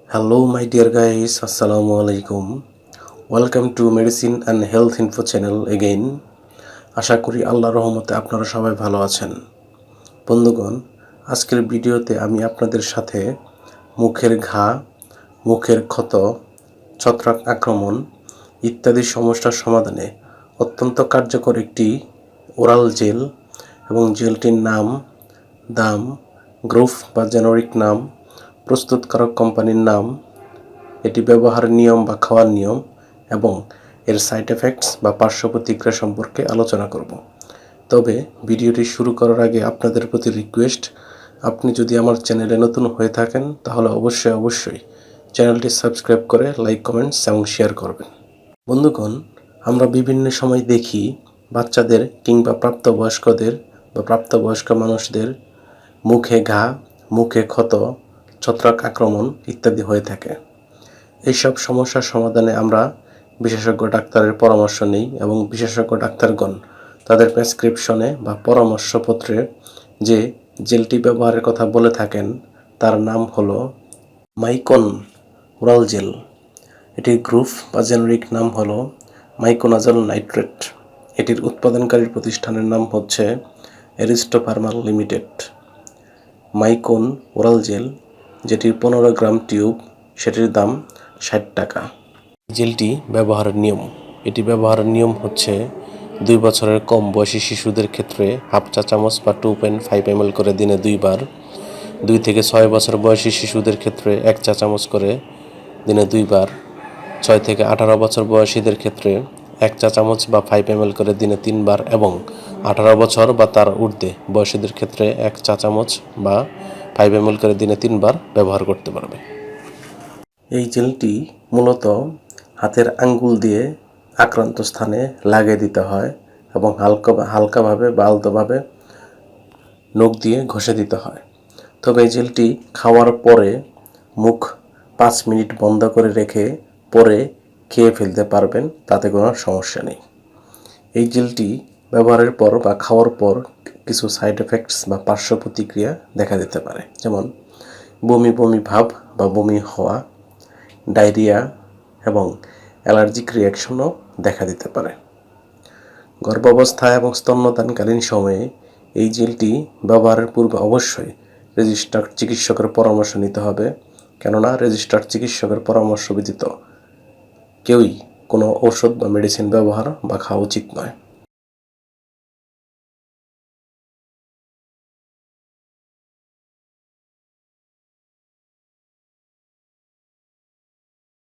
Hello, my dear guys. Assalamu alaikum. Welcome to Medicine and Health Info channel again. আশা করি আল্লাহর রহমতে আপনারা সবাই ভালো আছেন। বন্ধুগণ, আজকের ভিডিওতে আমি আপনাদের সাথে মুখের ঘা, মুখের ক্ষত, ছত্রাক আক্রমণ ইত্যাদি সমস্যার সমাধানে অত্যন্ত কার্যকর একটি ওরাল জেল এবং জেলটির নাম, দাম, গ্রুপ বা জেনেরিক নাম, প্রস্তুতকারক কোম্পানির নাম, এটি ব্যবহারের নিয়ম বা খাওয়ার নিয়ম এবং এর সাইড এফেক্টস বা পার্শ্ব প্রতিক্রিয়া সম্পর্কে আলোচনা করব। তবে ভিডিওটি শুরু করার আগে আপনাদের প্রতি রিকোয়েস্ট, আপনি যদি আমার চ্যানেলে নতুন হয়ে থাকেন তাহলে অবশ্যই চ্যানেলটি সাবস্ক্রাইব করে লাইক, কমেন্টস এবং শেয়ার করবেন। বন্ধুগণ, আমরা বিভিন্ন সময় দেখি বাচ্চাদের কিংবা প্রাপ্তবয়স্কদের বা প্রাপ্তবয়স্ক মানুষদের মুখে ঘা, মুখে ক্ষত, ছত্রাক আক্রমণ ইত্যাদি হয়ে থাকে। এইসব সমস্যার সমাধানে আমরা বিশেষজ্ঞ ডাক্তারের পরামর্শ নিই এবং বিশেষজ্ঞ ডাক্তারগণ তাদের প্রেসক্রিপশনে বা পরামর্শপত্রে যে জেলটি ব্যবহারের কথা বলে থাকেন তার নাম হলো মাইকন ওরাল জেল। এটির গ্রুপ বা জেনেরিক নাম হলো মাইকোনাজল নাইট্রেট। এটির উৎপাদনকারী প্রতিষ্ঠানের নাম হচ্ছে Aristo Pharma limited. Micon oral gel, যেটির 15 গ্রাম টিউব, সেটির দাম 60 টাকা। জেলটি ব্যবহারের নিয়ম, এটি ব্যবহারের নিয়ম হচ্ছে 2 বছরের কম বয়সী শিশুদের ক্ষেত্রে হাফ চা চামচ বা 2.5 ml করে দিনে 2 বার, 2 থেকে 6 বছর বয়সী শিশুদের ক্ষেত্রে 1 চা চামচ করে দিনে 2 বার, 6 থেকে 18 বছর বয়সীদের ক্ষেত্রে 1 চা চামচ বা 5 ml করে দিনে 3 বার এবং 18 বছর বা তার ঊর্ধ্বে বয়সীদের ক্ষেত্রে 1 চা চামচ বা 5 ml করে দিনে 3 বার ব্যবহার করতে পারবে। এই জেলটি মূলত হাতের আঙ্গুল দিয়ে আক্রান্ত স্থানে লাগিয়ে দিতে হয় এবং হালকাভাবে বা আলতোভাবে নখ দিয়ে ঘষে দিতে হয়। তবে এই জেলটি খাওয়ার পরে মুখ 5 মিনিট বন্ধ করে রেখে পরে খেয়ে ফেলতে পারবেন, তাতে কোনো সমস্যা নেই। এই জেলটি ব্যবহারের পর বা খাওয়ার পর কিছু সাইড এফেক্টস বা পার্শ্ব প্রতিক্রিয়া দেখা দিতে পারে, যেমন বমি বমি ভাব বা বমি হওয়া, ডায়রিয়া এবং অ্যালার্জিক রিয়াকশনও দেখা দিতে পারে। গর্ভাবস্থা এবং স্তন্যদানকালীন সময়ে এই জেলটি ব্যবহারের পূর্বে অবশ্যই রেজিস্টার্ড চিকিৎসকের পরামর্শ নিতে হবে, কেননা রেজিস্টার্ড চিকিৎসকের পরামর্শ ব্যতীত কেউই কোনো ঔষধ বা মেডিসিন ব্যবহার বা খাওয়া উচিত নয়।